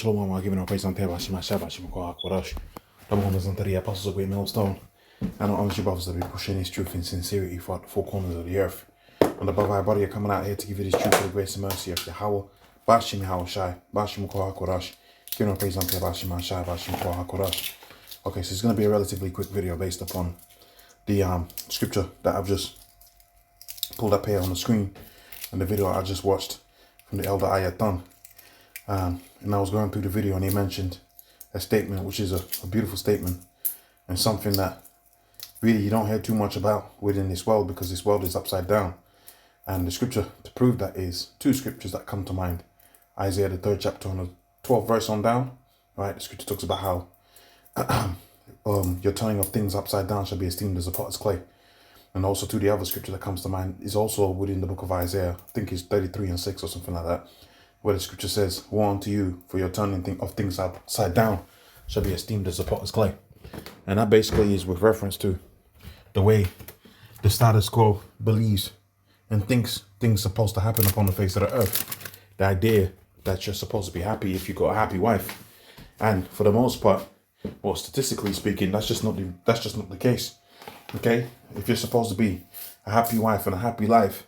Shalom, I'm giving our praise unto Hashem, Hashem, Hashem, Korash. Double honors unto the apostles of great millstone. And honors you brothers that be pushing his truth in sincerity throughout the four corners of the earth. And above our body are coming out here to give you this truth for the grace and mercy of Yahweh. Bashim Yahweh Shai, Bashim Korash. Giving our praise unto Bashim Shai, Bashim Korash. Okay, so it's going to be a relatively quick video based upon the scripture that I've just pulled up here on the screen and the video I just watched from the elder Ayatan. And I was going through the video and he mentioned a statement which is a beautiful statement and something that really you don't hear too much about within this world, because this world is upside down. And the scripture to prove that is two scriptures that come to mind. Isaiah the 3rd chapter on the 12th verse on down, right? The scripture talks about how your turning of things upside down shall be esteemed as a potter's clay. And also to the other scripture that comes to mind is also within the book of Isaiah. I think it's 33:6 or something like that, where the scripture says, "Woe unto you, for your turning of things upside down shall be esteemed as a potter's clay." And that basically is with reference to the way the status quo believes and thinks things supposed to happen upon the face of the earth. The idea that you're supposed to be happy if you got a happy wife, and for the most part, well, statistically speaking, that's just not the case. Okay, if you're supposed to be a happy wife and a happy life,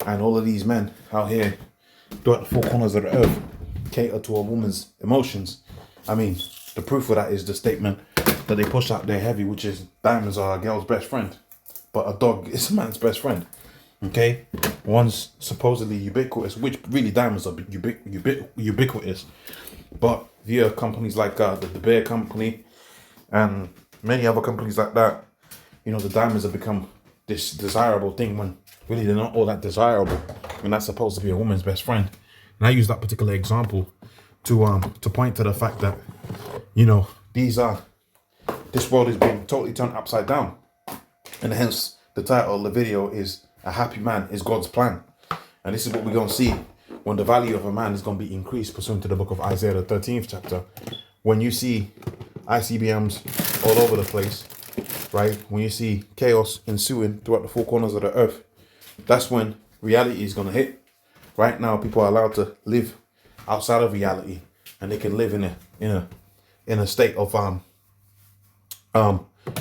and all of these men out here throughout the four corners of the earth cater to a woman's emotions, I mean, the proof of that is the statement that they push out there heavy, which is diamonds are a girl's best friend, but a dog is a man's best friend. Okay, one's supposedly ubiquitous, which really diamonds are ubiquitous, but via companies like the Bear Company and many other companies like that, you know, the diamonds have become this desirable thing when really they're not all that desirable, when that's supposed to be a woman's best friend. And I use that particular example to point to the fact that, you know, this world is being totally turned upside down, and hence the title of the video is "A Happy Man is God's Plan." And this is what we're going to see when the value of a man is going to be increased pursuant to the book of Isaiah the 13th chapter. When you see ICBMs all over the place, right? When you see chaos ensuing throughout the four corners of the earth, that's when reality is going to hit. Right now, people are allowed to live outside of reality, and they can live in a state of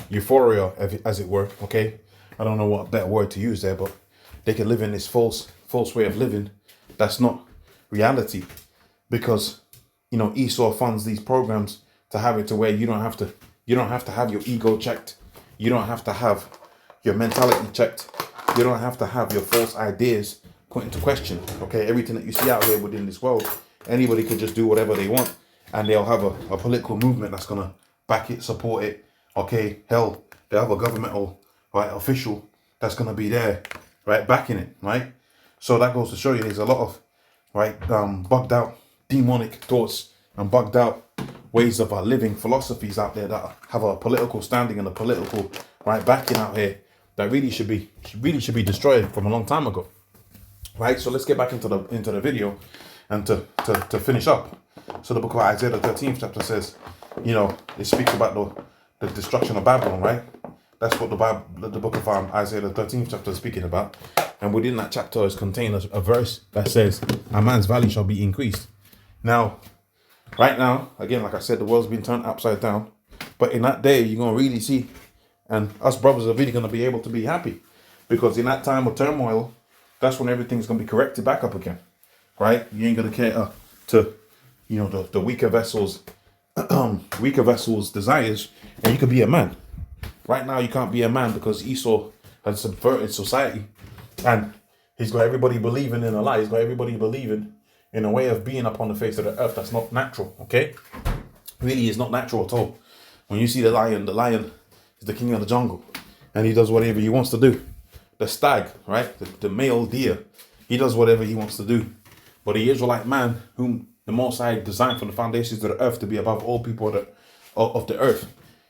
euphoria, as it were. Okay, I don't know what better word to use there, but they can live in this false way of living that's not reality, because, you know, Esau funds these programs to have it to where you don't have to have your ego checked, you don't have to have your mentality checked, you don't have to have your false ideas put into question. Okay, everything that you see out here within this world, anybody could just do whatever they want, and they'll have a political movement that's gonna back it, support it. Okay, hell, they have a governmental official that's gonna be there, right, backing it, right? So that goes to show you there's a lot of bugged out demonic thoughts and bugged out ways of living, philosophies out there that have a political standing and a political backing out here that really should be destroyed from a long time ago, right? So let's get back into the video and to finish up. So the book of Isaiah the 13th chapter says, you know, it speaks about the destruction of Babylon, right? That's what the book of Isaiah the 13th chapter is speaking about. And within that chapter is contained a verse that says, "A man's value shall be increased." Now, right now, again, like I said, the world's been turned upside down. But in that day, you're going to really see, and us brothers are really going to be able to be happy, because in that time of turmoil, that's when everything's going to be corrected back up again, right? You ain't going to cater to, you know, the weaker vessels, desires, and you could be a man. Right now, you can't be a man because Esau has subverted society, and he's got everybody believing in a lie. He's got everybody believing in a way of being upon the face of the earth that's not natural. Okay, really is not natural at all. When you see the lion is the king of the jungle, and he does whatever he wants to do. The stag, right, the male deer, he does whatever he wants to do. But the Israelite man, whom the Most High designed from the foundations of the earth to be above all people of the earth,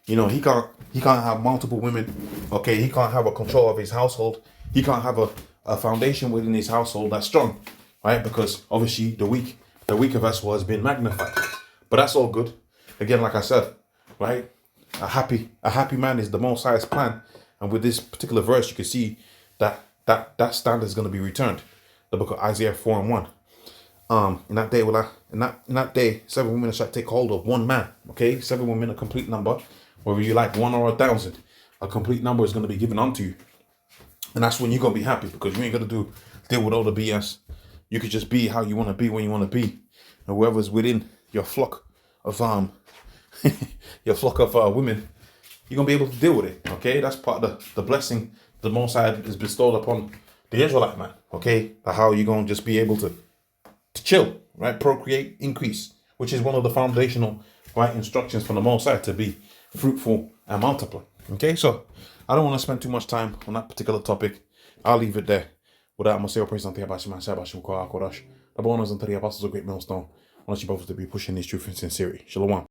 you know, he can't have multiple women. Okay, he can't have a control of his household. He can't have a foundation within his household that's strong, right? Because obviously the weaker vessel has been magnified. But that's all good. Again, like I said, right? A happy man is the Most High's plan, and with this particular verse, you can see that standard is going to be returned. The book of Isaiah 4:1. In that day, in that day, 7 women shall take hold of one man. Okay, 7 women, a complete number. Whether you like 1 or 1,000, a complete number is going to be given unto you, and that's when you're gonna be happy because you ain't gonna deal with all the BS. You could just be how you want to be when you want to be, and whoever's within your flock of women, you're gonna be able to deal with it. Okay, that's part of the blessing the Most High is bestowed upon the Israelite man. Okay, how you gonna just be able to chill, right? Procreate, increase, which is one of the foundational right instructions from the Most High to be fruitful and multiply. Okay, so I don't want to spend too much time on that particular topic. I'll leave it there. With that, I'm gonna say a praise unto Yabashima Shabashim Korakorash. The bonus unto the apostles of great millstone. I want you both to be pushing this truth in sincerity. Shalom.